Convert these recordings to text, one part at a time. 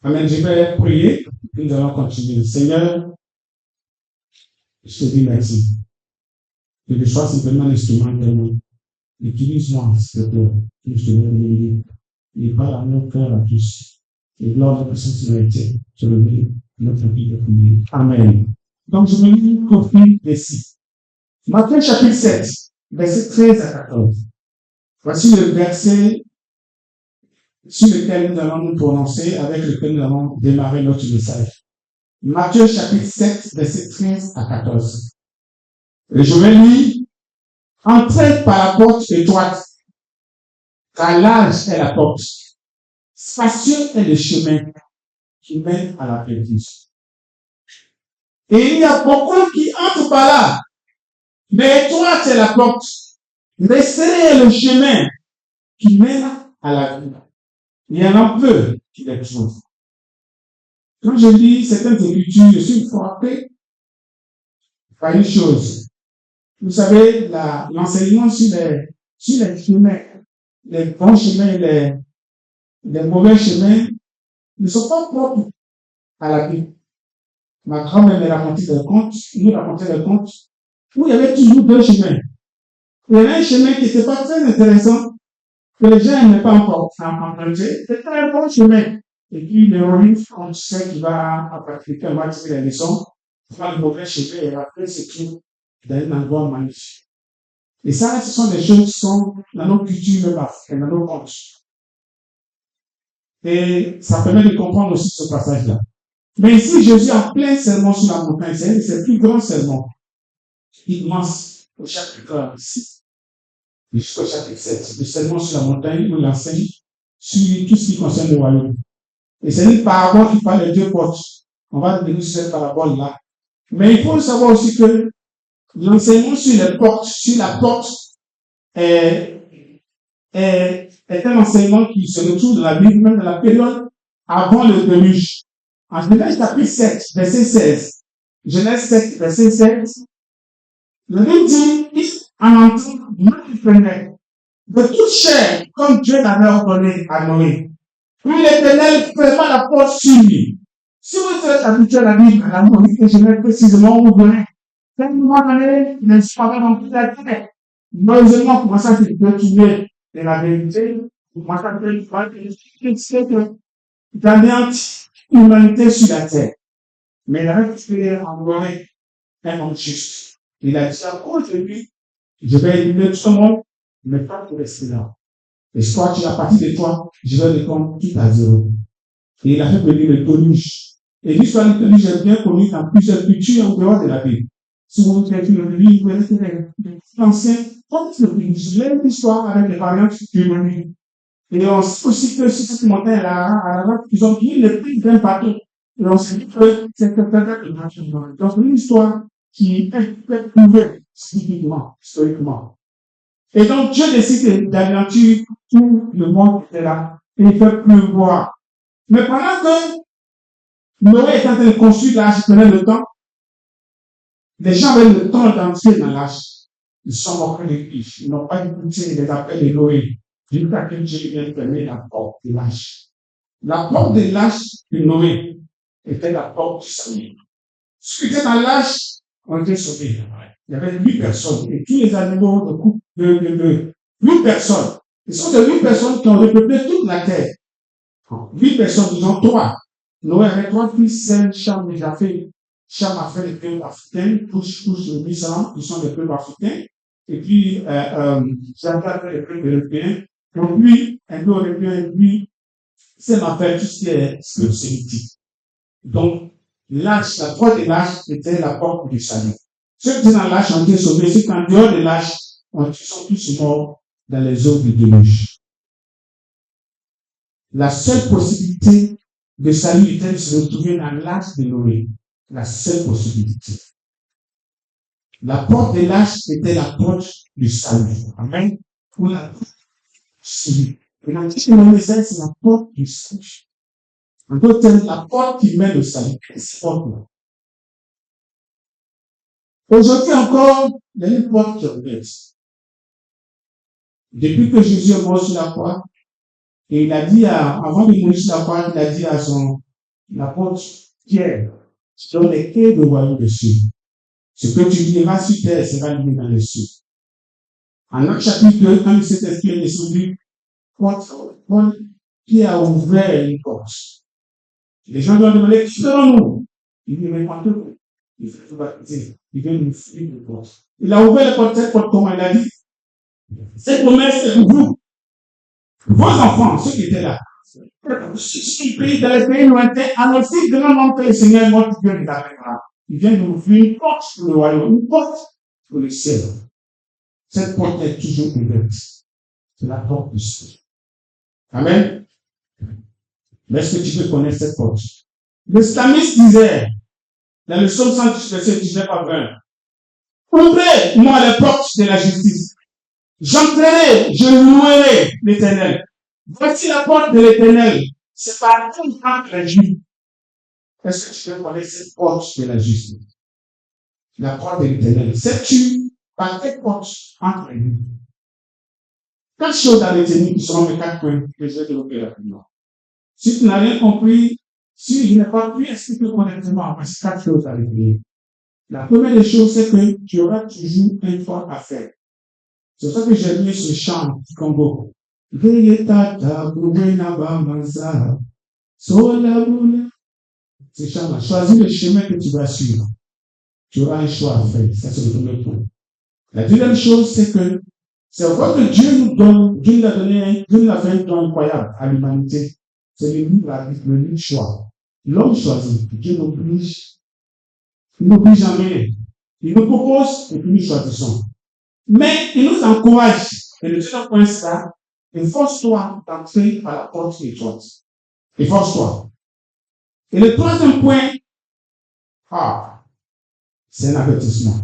Amen. Je vais prier. Nous allons continuer. Seigneur, je te dis merci. Que je sois simplement un instrument de moi. Utilise-moi, s'il te plaît. Que je te bénisse. Et parle à nos cœurs à tous. Et gloire de la sincérité. Je le dis, notre vie de prier. Amen. Donc, je me lis copie d'ici. Matthieu chapitre 7, verset 13 à 14. Voici le verset sur lequel nous allons nous prononcer, avec lequel nous allons démarrer notre message. Matthieu chapitre 7, verset 13 à 14. Et je vais lire, entrez par la porte étroite, car large est la porte, spacieux est le chemin qui mène à la perdition. Et il y a beaucoup qui entrent par là, mais étroite est la porte, mais serré est le chemin qui mène à la vie. Il y en a peu qui les trouvent. Quand je lis certaines écritures, je suis frappé par une chose. Vous savez, l'enseignement sur les chemins, les bons chemins et les mauvais chemins ne sont pas propres à la Bible. Ma grand-mère me racontait des contes, nous racontait des contes, où il y avait toujours deux chemins. Il y avait un chemin qui n'était pas très intéressant, que les gens n'aimaient pas encore emprunter. C'était un bon chemin. Et puis, l'héroïne, on sait qu'il va appliquer, on va tirer les leçons, faire le mauvais chemin, et après, c'est tout dans un endroit magnifique. Et ça, ce sont des choses qui sont dans nos cultures même africaines, dans nos contes. Et ça permet de comprendre aussi ce passage-là. Mais ici, Jésus en plein sermon sur la montagne, c'est le plus grand sermon. Il commence au chapitre 6 jusqu'au chapitre 7. Le sermon sur la montagne où il enseigne sur tout ce qui concerne le royaume. Et c'est une parabole qui parle de deux portes. On va devenir sur cette parabole-là. Mais il faut savoir aussi que l'enseignement sur les portes, sur la porte, est un enseignement qui se retrouve dans la Bible, même dans la période avant le déluge. En Genèse chapitre 7, verset 16. Genèse 7, verset 16. Le Bible dit, en entrant, Dieu prenait de toute chair, comme Dieu l'avait ordonné à Noé. Puis l'Éternel ferma la porte sur lui. Si vous êtes habitué à la Bible, à la Moïse, que je vais précisément vous donner, à un moment donné, il disparaît dans toute la terre. Malheureusement, commence à se détourner de la vérité, vous commencez à faire que d'anéantir l'humanité sur la terre. Mais il avait fait envoyer un homme juste. Il a dit à cause de lui, je vais éliminer tout le monde, mais pas pour rester là. Et soit tu as parti de toi, je vais répondre tout à zéro. Et il a fait venir le déluge. Et l'histoire du déluge est bien connue dans plusieurs cultures en dehors de la Bible. Si vous faites le livre, vous verrez l'ancien, comme le déluge, l'histoire avec les variantes du menu. Et on sait aussi que sur cette montagne, ils ont pris le prix d'un bateau. Et on sait que c'est peut-être une machine. Donc, une histoire qui est prouvée scientifiquement, historiquement. Et donc, Dieu décide d'anéantir tout le monde qui était là. Et il fait pleuvoir. Mais pendant que Noé est en train de construire l'arche, il prenait le temps, les gens avaient le temps d'entrer dans l'arche. Ils sont moqués des riches. Ils n'ont pas écouté les appels de Noé. Jusqu'à que Dieu vient fermer la porte de l'arche. La porte de l'arche de Noé était la porte du salut. Ceux qui étaient dans l'arche ont été sauvés. Il y avait 8 personnes. Et tous les animaux de couple de 8 personnes. Ce sont ces 8 personnes qui ont repeuplé toute la terre. 8 personnes, disons 3. Noé avait 3 fils, Cham et Japheth. Cham a fait les peuples africains, tous les 800, qui sont les peuples africains. Et puis, Japheth a fait les peuples européens. Donc, lui, un peu européen, lui, c'est ma fait tout ce qui est sémitique. Donc, l'arche, la porte de l'arche était la porte du salut. Ceux qui étaient dans l'arche ont été sauvés, ceux qui en dehors de l'arche sont tous morts dans les eaux du déluge. La seule possibilité de salut était de se retrouver dans l'arche de Noé. La seule possibilité. La porte de l'arche était la porte du salut. Amen. Pour la porte du salut. Et l'antique Noé, c'est la porte du salut. En d'autres termes, la porte qui mène au salut. Cette porte-là. Aujourd'hui encore, il y a une porte qui est ouverte. Depuis que Jésus est mort sur la croix, et il a dit avant de mourir sur la croix, il a dit à son L'apôtre Pierre te donne les clés du royaume des cieux. Ce que tu liras sur terre sera lié dans les cieux. En Actes chapitre 2, quand le Saint-Esprit est descendu, Pierre a ouvert une porte. Les gens lui ont demandé, qui serons-nous? Il dit, mais pas tout. Il fait tout baptiser. Il vient nous ouvrir une porte. Il a ouvert la porte, cette porte, comment il a dit? Cette promesse est pour vous. Vos enfants, ceux qui étaient là. Dans les pays lointains, en aussi grand nombre que le Seigneur notre Dieu nous appellera. Il vient nous ouvrir une porte pour le royaume, une porte pour le ciel. Cette porte est toujours ouverte. C'est la porte du ciel. Amen. Mais est-ce que tu peux connaître cette porte? Le psalmiste disait, dans le psaume 110, verset 19 à 20, ouvrez-moi les portes de la justice. J'entrerai, je louerai l'Éternel. Voici la porte de l'Éternel. C'est par tout entre les Juifs. Est-ce que tu peux connaître cette porte de la justice? La porte de l'Éternel. Sais-tu par quelle porte entre les Juifs? Quatre choses à retenir qui seront mes 4 points que je vais développer rapidement. Si tu n'as rien compris, si je n'ai pas pu expliquer correctement, c'est 4 choses à retenir. La première des choses, c'est que tu auras toujours un effort à faire. C'est ça que j'ai mis ce chant du Congo. Ce chant-là, choisis le chemin que tu vas suivre. Tu auras un choix à faire. Ça, c'est le premier point. La deuxième chose, c'est que c'est vrai que Dieu nous donne, Dieu nous a fait un don incroyable à l'humanité. C'est le libre choix. L'homme choisit. Dieu n'oblige. Il n'oblige jamais. Il nous propose et puis nous choisissons. Mais il nous encourage. Et le deuxième point, c'est ça. Efforce-toi d'entrer par la porte étroite. Efforce-toi. Et le troisième point, c'est un avertissement.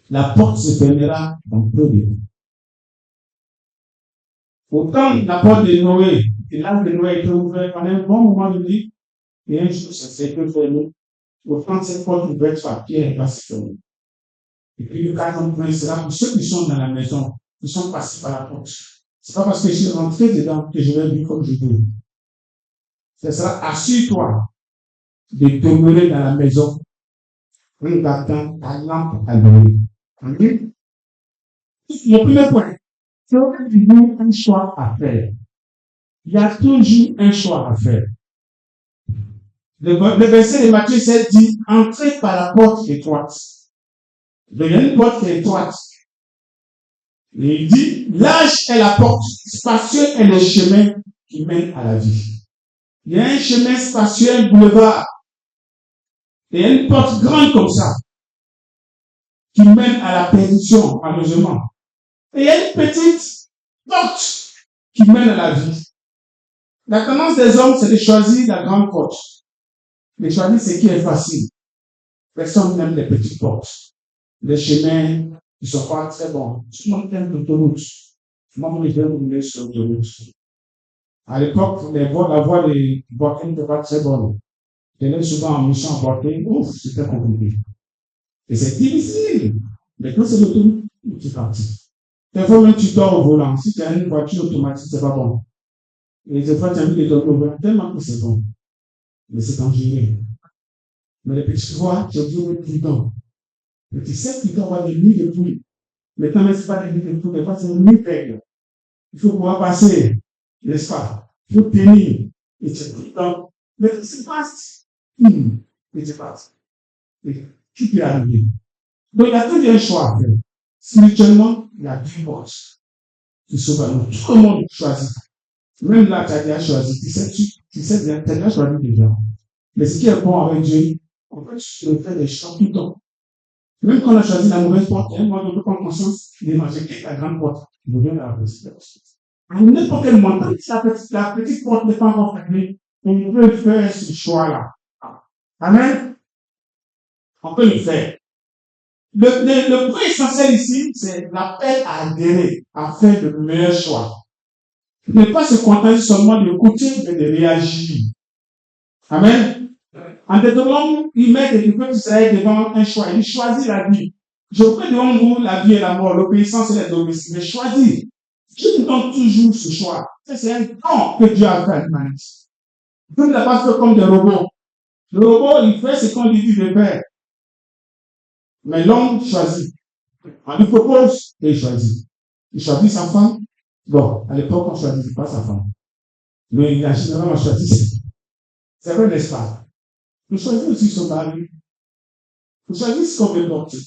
La porte se fermera dans peu de temps. Autant la porte de Noé, et l'arche de Noé était ouverte pendant un bon moment de vie, et un jour, ça s'est fermé. Autant cette porte ouverte par Pierre va se fermer. Et puis le quatrième point sera pour ceux qui sont dans la maison, qui sont passés par la porte. C'est pas parce que je suis rentré dedans que je vais vivre comme je veux. Ce sera, assure-toi de demeurer dans la maison en gardant ta lampe allumée. Amen. Mon premier point, c'est toujours un choix à faire. Il y a toujours un choix à faire. Le verset de Matthieu 7 dit, entrez par la porte étroite. Il y a une porte qui est étroite. Et il dit, large est la porte, spacieux est le chemin qui mène à la vie. Il y a un chemin spacieux, un boulevard. Et il y a une porte grande comme ça, qui mène à la perdition, malheureusement. Et il y a une petite porte qui mène à la vie. La tendance des hommes, c'est de choisir la grande porte. De choisir ce qui est facile. Personne n'aime les petites portes. Les chemins, ils sont pas très bons. Tout le monde aime l'autoroute. Moi, je vais rouler sur l'autoroute. À l'époque, la voie des Borken n'était pas très bonne. J'allais souvent en mission en Borken. Ouf, c'était compliqué. Et c'est difficile. Mais quand c'est l'autoroute, tu es parti. Des fois, même tu dors au volant. Si tu as une voiture automatique, c'est pas bon. Et des fois, tu as mis les dormir au volant tellement que c'est bon. Mais c'est dangereux. Mais les petites voies, tu as besoin de prudent. Et tu sais qu'il doit y avoir des nuits de pluie. Maintenant, mais ce n'est pas des nuits de pluie, mais c'est une nuit peigne. Il faut pouvoir passer, n'est-ce pas? Il faut tenir. Et tu es prudent. Mais ce qui se passe, et tu passes. Et tu peux arriver. Donc, il y a tout un choix à faire. Spirituellement, il y a 10 portes qui sont à nous. Tout le monde choisit. Même là, tu as déjà choisi. Tu sais, tu as déjà choisi déjà. Mais ce qui est bon avec Dieu, en fait, tu peux faire des choix tout le temps. Même quand on a choisi la mauvaise porte, moi, je peux prendre conscience de manger la grande porte. Je viens la réussir. À n'importe quel moment, la petite porte n'est pas encore fermée, on peut faire ce choix-là. Amen. On peut le faire. Le point essentiel ici, c'est l'appel à adhérer, à faire le meilleur choix. Ne pas se contenter seulement d'écouter, mais de réagir. Amen. En Deutéronome, il met le peuple d'Israël devant un choix. Il choisit la vie. Je prie devant vous la vie et la mort, l'obéissance et les domestiques. Mais choisis. Dieu nous donne toujours ce choix. C'est un don que Dieu a fait à l'humanité. Dieu ne l'a pas fait comme des robots. Le robot, il fait ce qu'on lui dit de faire. Mais l'homme choisit. On lui propose et il choisit. Il choisit sa femme. Bon, à l'époque, on ne choisit pas sa femme. Mais il a généralement choisi. C'est vrai, n'est-ce pas? Il choisit aussi son mari. Il choisit ce qu'on veut porter.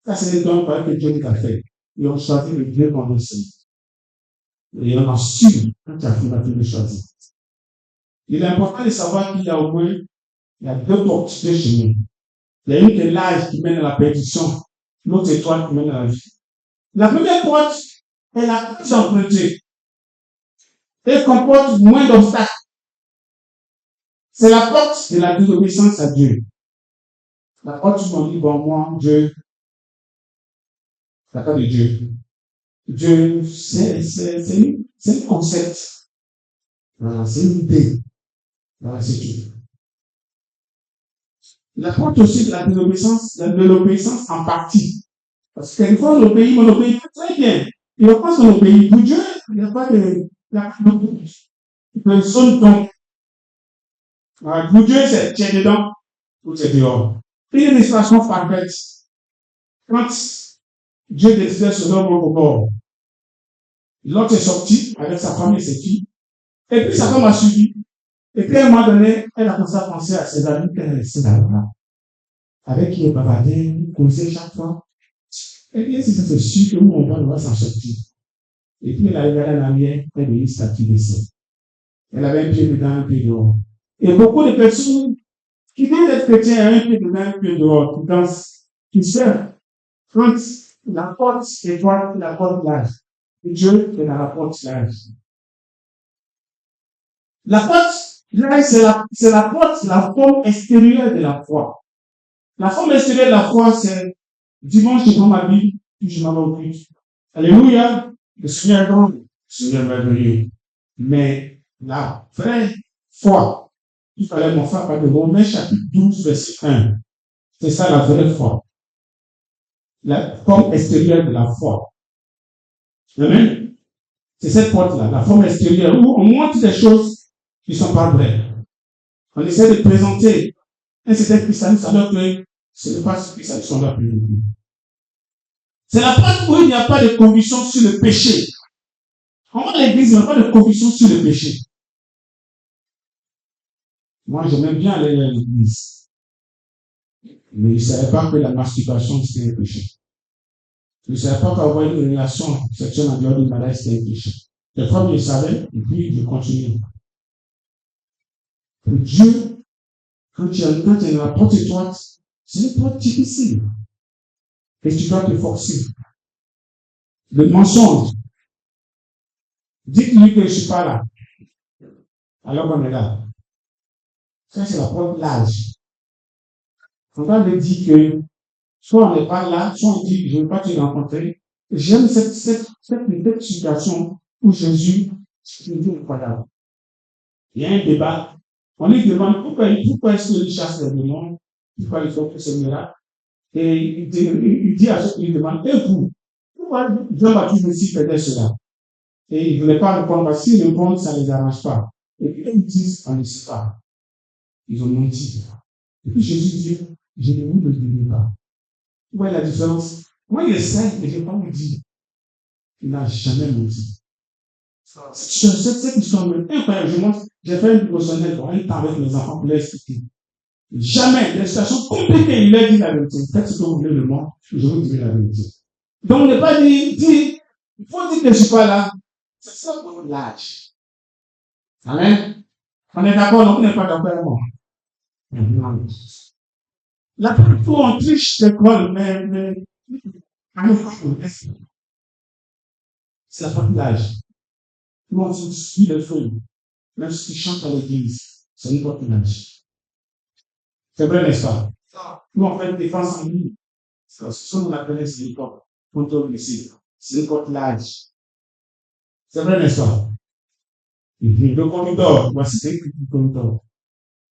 Ça, c'est les dons que Dieu nous a fait. Et on choisit le Dieu qu'on veut servir. Et on en suit quand tu as fini de choisir. Il est important de savoir qu'il y a au moins, il y a deux portes de chemin. Il y a une qui est l'âge qui mène à la perdition, l'autre étoile qui mène à la vie. La première porte est la porte empruntée. Elle comporte moins d'obstacles. C'est la porte de la désobéissance à Dieu. La porte où on dit, bon, moi, Dieu, la porte de Dieu. Dieu, c'est un concept. Voilà, c'est une idée. Voilà, c'est tout. La porte aussi de la désobéissance, de l'obéissance en partie. Parce que quelquefois, on obéit, mais on obéit très bien. Et on pense qu'on obéit pour Dieu. Il n'y a pas de zone donc. Pour Dieu, c'est tu es dedans ou tu es dehors. Il y a une situation parfaite. Quand Dieu décidait ce homme au bord, l'autre est sorti avec sa femme et ses filles. Et puis sa femme a suivi. Et puis à un moment donné, elle a commencé à penser à ses amis qu'elle a laissés là-bas. Avec qui elle bavardait, causait chaque fois. Et bien, si ça c'est sûr que nous, on va s'en sortir. Et puis, elle arrivait à la namière, près de une statue de saint. Elle avait un pied dedans, un pied dehors. Et beaucoup de personnes qui viennent d'être chrétiens, un pied dedans, un pied dehors, qui dansent, qui servent. Quand la porte est droite, la porte large. Et Dieu est dans la porte large. La porte large, c'est la porte, la forme extérieure de la foi. La forme extérieure de la foi, c'est dimanche, je prends ma Bible, puis je m'en vais au culte. Alléluia. Le Seigneur est grand, le Seigneur est merveilleux. Mais la vraie foi, il fallait m'en faire par de Romains chapitre 12, verset 1. C'est ça la vraie foi. La forme extérieure de la foi. Amen. C'est cette porte-là, la forme extérieure, où on montre des choses qui ne sont pas vraies. On essaie de présenter un certain christianisme alors que ce n'est pas ce christianisme qu'on va présenter. C'est la porte où il n'y a pas de conviction sur le péché. En va à l'église, il n'y a pas de conviction sur le péché. Moi, j'aimais bien aller à l'église. Mais je ne savais pas que la masturbation, c'était un péché. Je ne savais pas qu'avoir une relation sexuelle en dehors du mariage, c'était un péché. Des fois, je le savais, et puis je continue. Pour Dieu, quand tu es dans la porte étroite, c'est une porte difficile. Et tu dois te forcer. Le mensonge. Dites-lui que je ne suis pas là. Alors qu'on est là. Ça, c'est la porte large. On va lui dire que soit on n'est pas là, soit on dit que je ne veux pas te rencontrer. J'aime cette situation où Jésus est incroyable. Il y a un débat. On lui demande pourquoi est-ce qu'il chasse les démons, pourquoi il fait que ce miracle. Et il dit à ceux qui lui demandent, et vous, pourquoi Jean-Baptiste aussi faisait cela? Et il ne voulait pas répondre parce qu'il répond, ça ne les arrange pas. Et puis ils disent, on ne sait pas. Ils ont menti. Et puis Jésus dit, je ne vous le dirai pas. Vous voyez la différence? Moi, il est simple, mais je ne vais pas vous dire. Il n'a jamais menti. Cette histoire incroyable. J'ai fait une dévotionnelle pour un temps avec mes enfants pour leur expliquer. Jamais, des situations compliquées, il leur dit la vérité. Faites ce que vous voulez de moi, je vous dirai la vérité. Donc, on n'est pas dit, il faut dire que je ne suis pas là. C'est ça pour l'âge. Amen. On est d'accord, donc on n'est pas d'accord avec moi. La première fois, on triche l'école, mais, c'est la porte d'âge. Tout le monde suit le feu. Même si tu chantes à l'église, c'est une porte d'âge. C'est vrai, n'est-ce pas? Nous, on fait une défense en ligne. C'est ce qu'on appelle c'est une porte. Contrôle ici. C'est une porte d'âge. C'est vrai, n'est-ce pas? Le corridor, voici c'est le corridor.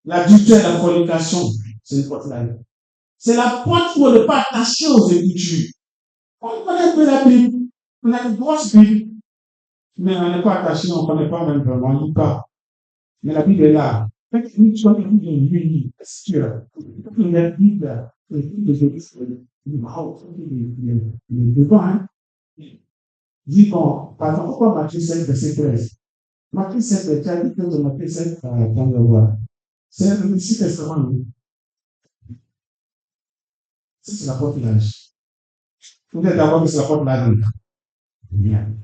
L'adultère, la fornication, c'est une porte d'âge. C'est la porte où on n'est pas attaché aux Écritures. On connaît un peu la Bible. On a une grosse Bible. Mais on n'est pas attaché, on ne connaît pas même vraiment, on ne lit pas. Mais la Bible est là. Fait que tu vas dire, oui, est-ce que il y a le devant, hein, dit bon, par exemple, pourquoi Matthieu 7, verset 13? Matthieu 7, verset 13, de Matthieu 7, dans le roi. C'est le Messie Testament. C'est la porte l'âge. Vous êtes d'accord que c'est la porte l'âge. Bien.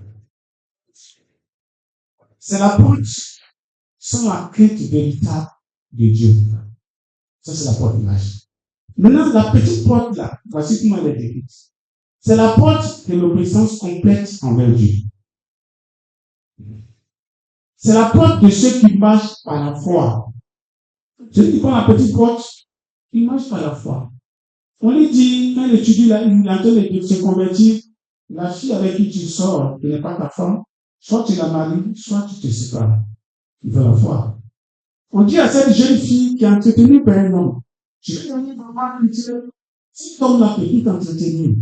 C'est la porte sans la quête véritable de Dieu. Ça, c'est la porte l'âge. Maintenant, la petite porte là, voici comment elle est décrite. C'est la porte de l'obéissance complète envers Dieu. C'est la porte de ceux qui marchent par la foi. Celui qui prend la petite porte, il marche par la foi. On lui dit, quand il étudie là, il est en train de se convertir, la fille avec qui tu sors, qui n'est pas ta femme, soit tu la maries, soit tu te sépares. Il veut la foi. On dit à cette jeune fille qui est entretenue par un homme, je vais donner vraiment culturel. Si l'homme l'a petit entretenu,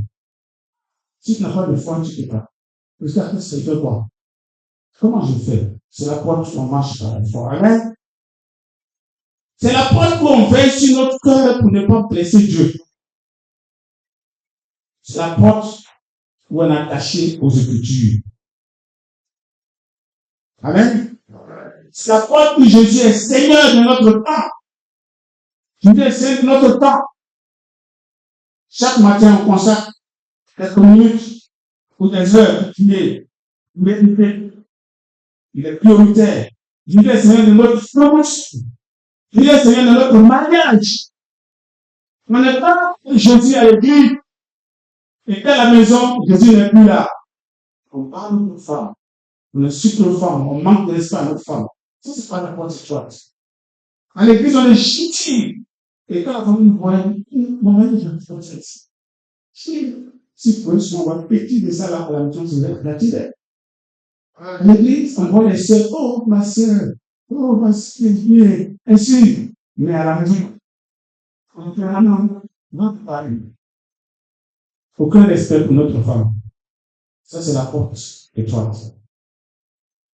si tu n'as pas de foi, tu ne peux pas. Parce qu'après, c'est fait quoi? Comment je fais? C'est la porte où on marche par la foi. Amen. C'est la porte où on veille sur notre cœur pour ne pas blesser Dieu. C'est la porte où on est attaché aux Écritures. Amen. C'est la porte où Jésus est Seigneur de notre temps. Jésus est Seigneur de notre temps. Chaque matin, on consacre quelques minutes ou des heures. Il est médité. Il est prioritaire. Jésus est Seigneur de notre promotion. Jésus est Seigneur de notre mariage. On n'est pas Jésus à l'église et qu'à la maison, Jésus n'est plus là. On parle de nos femmes. On insulte nos femmes. On manque de respect à nos femmes. Ça, c'est pas la porte étroite. À l'église, on est chutille. Et quand la famille voit, mon mari, j'ai fait ça ici. Si pour eux, on va petit de ça là à la maison, c'est gratuit. À l'église, on voit les sœurs, oh, ma sœur, oh, ma sœur, ainsi. Mais à la maison, on fait un an, notre parler. Aucun respect pour notre femme. Ça, c'est la porte étroite.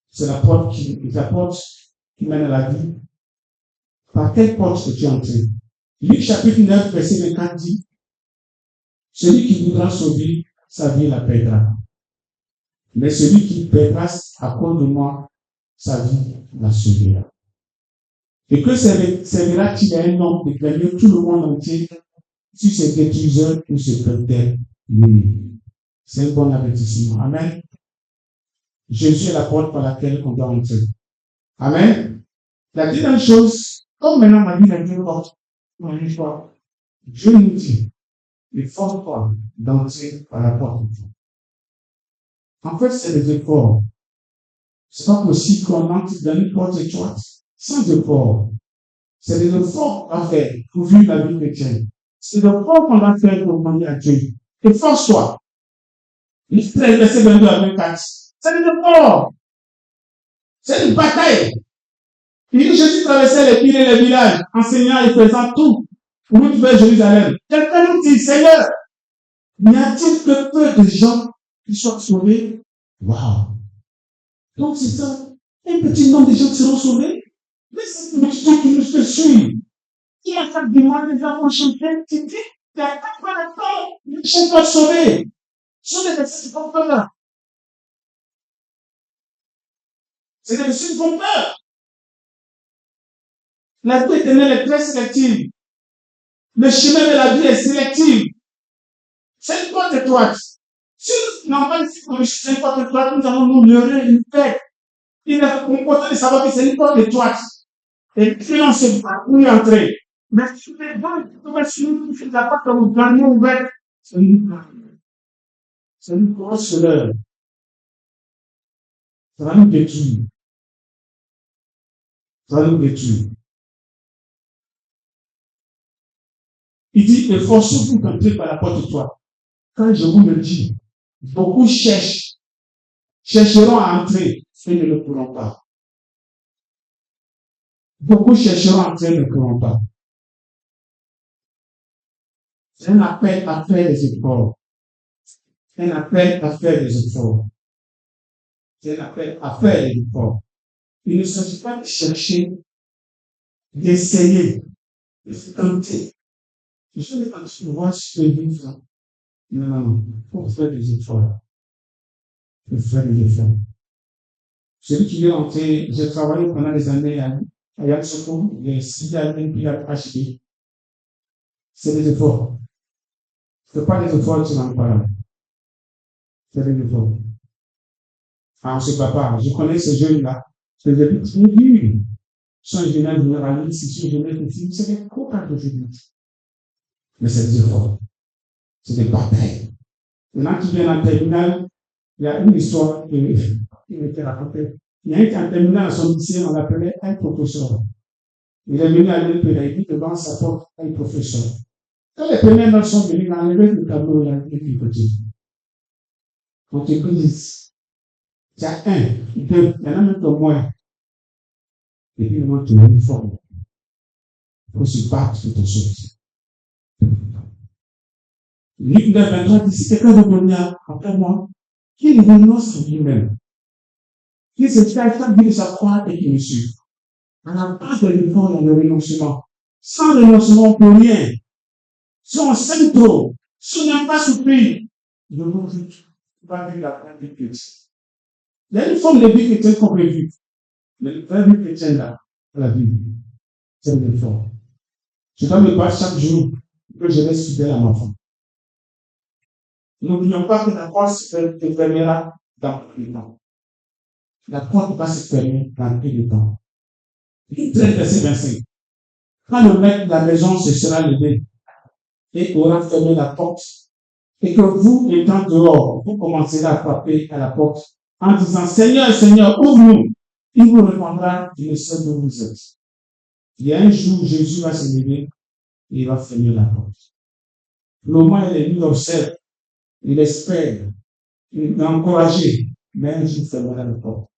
C'est la porte qui mène à la vie. Par quelle porte es-tu entré? Luc chapitre 9, verset 24 dit, celui qui voudra sauver sa vie la perdra. Mais celui qui perdra à cause de moi, sa vie la sauvera. Et que servira-t-il à un homme de gagner tout le monde entier si se détruiseur ou se perdait lui? C'est un bon avertissement. Amen. Jésus est la porte par laquelle on doit entrer. Amen. La deuxième chose, comme maintenant ma vie est une porte, mon histoire, Dieu nous dit, il faut pas d'entrer par la porte. En fait, c'est des efforts. C'est pas possible qu'on entre dans une porte étroite sans effort. C'est des efforts à faire pour vivre la vie chrétienne. C'est des efforts qu'on va faire pour demander à Dieu. Efforce-toi. Le 13, verset 22 à 24. C'est des efforts. C'est une bataille. Il dit Jésus traversait les villes et les villages, enseignant et faisant tout pour nous vers Jérusalem. Quelqu'un nous dit, Seigneur, n'y a-t-il que peu de gens qui soient sauvés? Waouh! Donc c'est ça. Un petit nombre de gens qui seront sauvés. Mais c'est une multitude qui nous fait suivre. Il y a chaque dimanche, les gens vont chanter. Tu dis, il y a pas de temps. Ils ne sont pas sauvés. Ce sont des versets qui font peur. C'est des versets qui font peur. La vie éternelle est très sélective. Le chemin de la vie est sélectif. C'est une porte étroite. Si nous n'avons pas une porte étroite, nous allons nous leurrer une fête. Il est important de savoir que c'est une porte étroite. Et puis on se bat pour y entrer. Mais si les gens qui ne pas comme vous gagnez ouvert, c'est une grosse leurre. Ça va nous détruire. Ça va nous détruire. Il dit, efforcez-vous d'entrer par la porte étroite. Quand je vous le dis, beaucoup chercheront à entrer et ne le pourront pas. Beaucoup chercheront à entrer et ne le pourront pas. C'est un appel à faire des efforts. Un appel à faire des efforts. C'est un appel à faire des efforts. Il ne s'agit pas de chercher d'essayer, de se tenter. Je ne vais pas voir ce que je dis. Non. Il faut faire des efforts. Il faut faire des efforts. Celui qui est rentré, j'ai travaillé pendant des années à Yatsoko, les 6 années, puis à HP. C'est des efforts. Ce n'est pas des efforts, tu n'en parles. C'est des efforts. Alors, c'est papa, je connais ces jeunes-là. C'est des petits durs. Sont ingénieurs généralistes, ils sont ingénieurs techniques, c'est des copains de jeunes. Mais c'est des efforts. C'est des batailles. Maintenant, tu viens en terminale, il y a une histoire qui m'était racontée. Il y a un qui en terminale à son lycée, on l'appelait un professeur. Il est venu à l'EPA, il dit devant sa porte un professeur. Quand les premières notes sont venues, il a enlevé le tableau, il a mis du côté. On te dit, il y a 1, 2, il y en a même au moins. Et puis, maintenant, tu as une forme. Il faut se battre pour te sortir. Luc 9, 23 dit, si quelqu'un veut venir après moi, qu'il renonce à lui-même. Qu'il se fasse chaque vie de sa croix et qu'il me suive. On n'a pas de l'effort dans le renoncement. Sans renoncement, on ne peut rien. Si on s'aime trop, si on n'aime pas souffrir, de nous vite, on va vivre la vraie vie chrétienne. Il y a une forme de vie chrétienne qu'on peut vivre. Mais la vraie vie chrétienne, là, la vie, c'est l'effort. Je dois me battre chaque jour que je reste fidèle à ma femme. N'oublions pas que la porte se fermera dans peu de temps. La porte va se fermer dans peu de temps. Verset 25. Quand le maître de la maison se sera levé et aura fermé la porte, et que vous, étant dehors, vous commencerez à frapper à la porte en disant, Seigneur, Seigneur, ouvre-nous. Il vous répondra, je ne sais d'où vous êtes. Il y a un jour, Jésus va se lever et il va fermer la porte. Le moment, il observe, il espère, il est encouragé, mais un jour, il fermera la porte.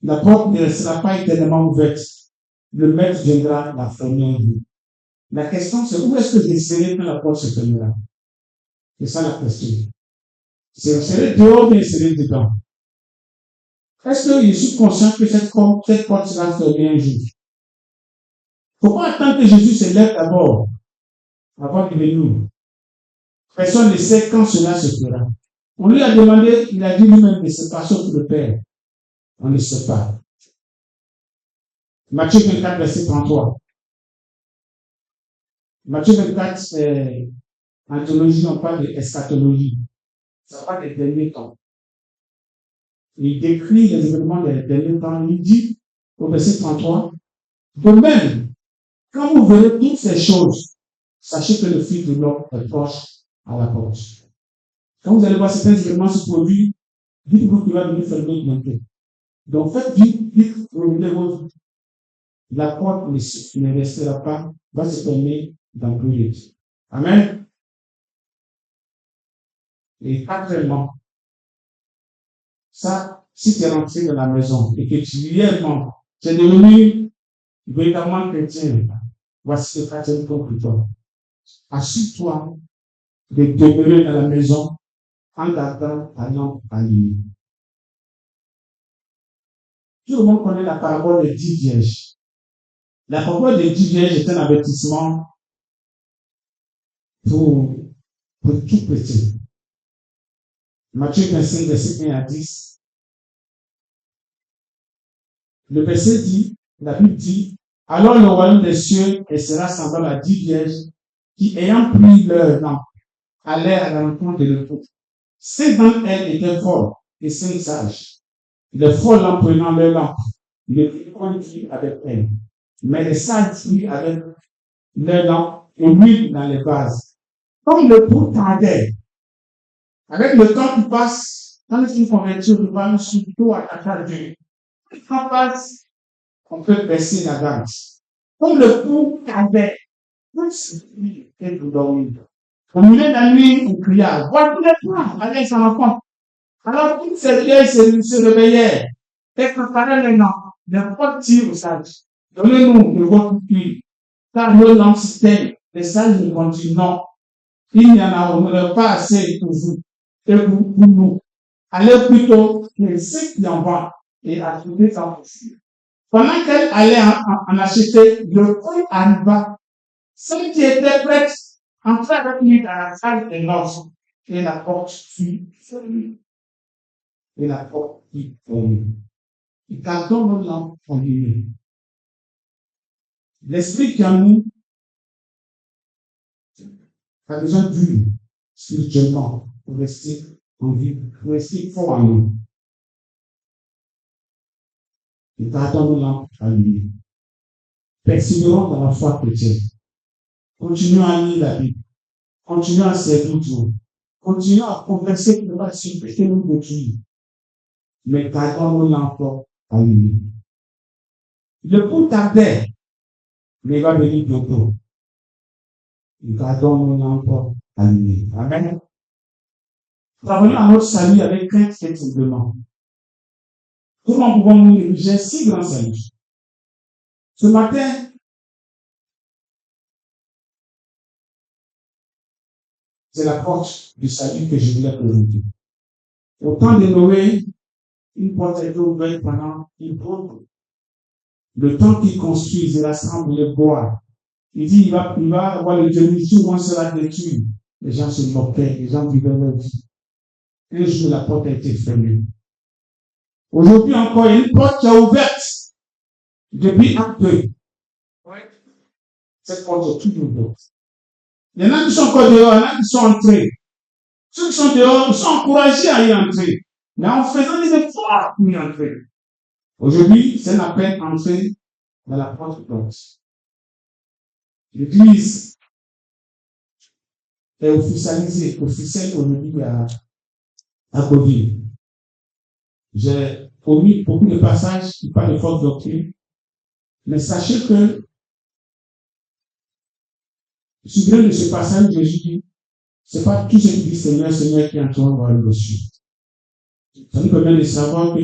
La porte ne sera pas éternellement ouverte. Le maître viendra la fermer en vous. La question, c'est où est-ce que je serai quand la porte se fermera? C'est ça la question. C'est je serai dehors ou je serai dedans? Est-ce que je suis conscient que cette porte sera fermée un jour? Il ne faut pas attendre que Jésus se lève d'abord avant de venir. Personne ne sait quand cela se fera. On lui a demandé, il a dit lui-même de se passer pour le Père. On ne sait pas. Matthieu 24, verset 33. Matthieu 24, en théologie, on parle d'eschatologie. Ça parle des derniers temps. Il décrit les événements des derniers temps. Il dit, au verset 33, de même, quand vous verrez toutes ces choses, sachez que le Fils de l'homme est proche à la porte. Quand vous allez voir certains événements se produire, dites-vous qu'il va venir fermer bientôt. Donc faites vite, revenez vos vies. La porte ne restera pas, va se fermer dans peu de temps. Amen. Et actuellement, ça, si tu es rentré dans la maison et que tu es devenu véritablement chrétien, voici le quatrième point pour toi. Assure-toi de demeurer dans la maison en gardant ta lampe allumée. Tout le monde connaît la parabole des 10 vierges. La parabole des 10 vierges est un avertissement pour tout chrétien. Matthieu 25, verset 1 à 10. Le verset dit, la Bible dit, alors le royaume des cieux sera semblable à 10 vierges qui, ayant pris leur lampe, allèrent à la rencontre de l'époux. 5 d'entre elles étaient folles et 5 sages. Les folles, en prenant leur lampe, le prirent avec elles. Mais les sages prirent avec leur lampe et l'huile dans les vases. Comme le pot tardait, avec le temps qui passe, dans une conversion, nous allons surtout attacher à Dieu. Quand le temps passe, on peut baisser la garde. Comme le pot tardait, on se dit et vous dormir. Au milieu de la nuit, on cria, vois tous les points, allez, ça m'enfant. Alors, toutes ces vieilles se réveillèrent et préparaient les noms, n'importe qui aux sages. Donnez-nous de votre huile, car nos lampes s'éteignent. Les sages nous ont dit non. Il n'y en a pas assez pour vous et pour nous. Allez plutôt que ceux qui en vont et ajoutez en possible. Pendant qu'elle allait en acheter, le point arriva. Celle qui était prête entrait avec lui dans la salle des noces. Et la porte fut fermée. Et la porte fut fermée. Et gardons nos lampes allumées. L'esprit qui en nous a besoin d'huile spirituellement pour rester en vie, pour rester fort en nous. Et gardons nos lampes allumées. Persévérons dans la foi chrétienne. Continuons à lire la Bible. Continuons à servir Dieu. Continuons à converser pour la suite que nous détruire. Mais gardons nos lampes allumées. Le coup tardait, mais il va venir bientôt. Gardons nos lampes allumées. Amen. Revenons à notre salut avec crainte et tremblement. Comment pouvons-nous négliger si grand salut? Ce matin, c'est la porte du salut que je voulais présenter. Au temps de Noé, une porte a été ouverte pendant une bonne. Le temps qu'il construise, il rassemble les bois. Il dit, il va avoir le demi, tout le monde sera détruit. Les gens se moquaient, les gens vivaient leur vie. Un jour, la porte a été fermée. Aujourd'hui encore, il y a une porte qui est ouverte depuis un peu. Cette porte est toujours ouverte. Il y en a qui sont encore dehors, il y en a qui sont entrés. Ceux qui sont dehors, ils sont encouragés à y entrer. Mais en faisant des efforts pour y entrer. Aujourd'hui, c'est la peine d'entrer dans la porte ouverte. L'Église est officielle aujourd'hui à Covid. J'ai omis beaucoup de passages qui parlent de forte doctrine, mais sachez que, souvenez de ce passage, Jésus dit, c'est pas tout ce qui dit Seigneur, Seigneur qui entreront dans le ciel. Ça nous permet de savoir que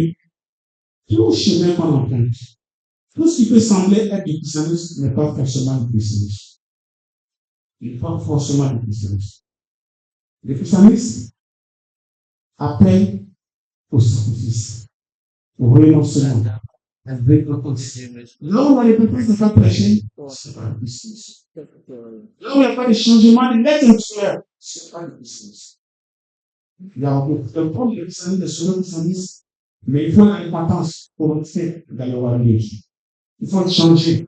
tout chemin qu'on emprunte, tout ce qui peut sembler être du christianisme n'est pas forcément du christianisme. Il n'est pas forcément du christianisme. Le christianisme appelle au sacrifice, au renoncement, avec le quotidien. Là où on a les peuples ne pas prêcher, c'est pas le christianisme. Là où il n'y a pas de changement de l'être intérieur, c'est pas le christianisme. Il y a un problème de christianisme, de sauver le christianisme, mais il faut l'indépendance pour entrer dans le royaume de Dieu. Il faut changer.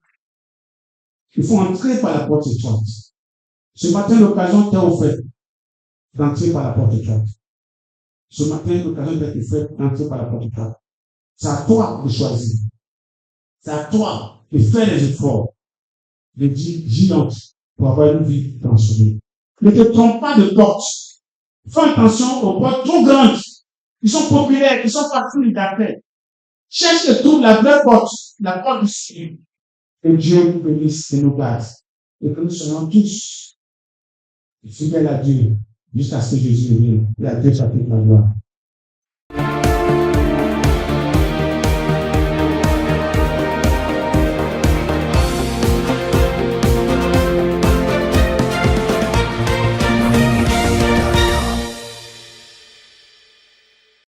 Il faut entrer par la porte étroite. Ce matin, l'occasion t'est offerte d'entrer par la porte étroite. Ce matin, l'occasion t'est offerte d'entrer par la porte étroite. C'est à toi de choisir. C'est à toi de faire les efforts, de dire j'y entre pour avoir une vie transformée. Ne te trompe pas de porte. Fais attention aux portes trop grandes, qui sont populaires, qui sont faciles d'accès. Cherche et trouve la vraie porte, la porte du ciel. Que Dieu nous bénisse et nous garde. Et que nous soyons tous fidèles à Dieu jusqu'à ce que Jésus revienne. Et à Dieu soit toute la gloire.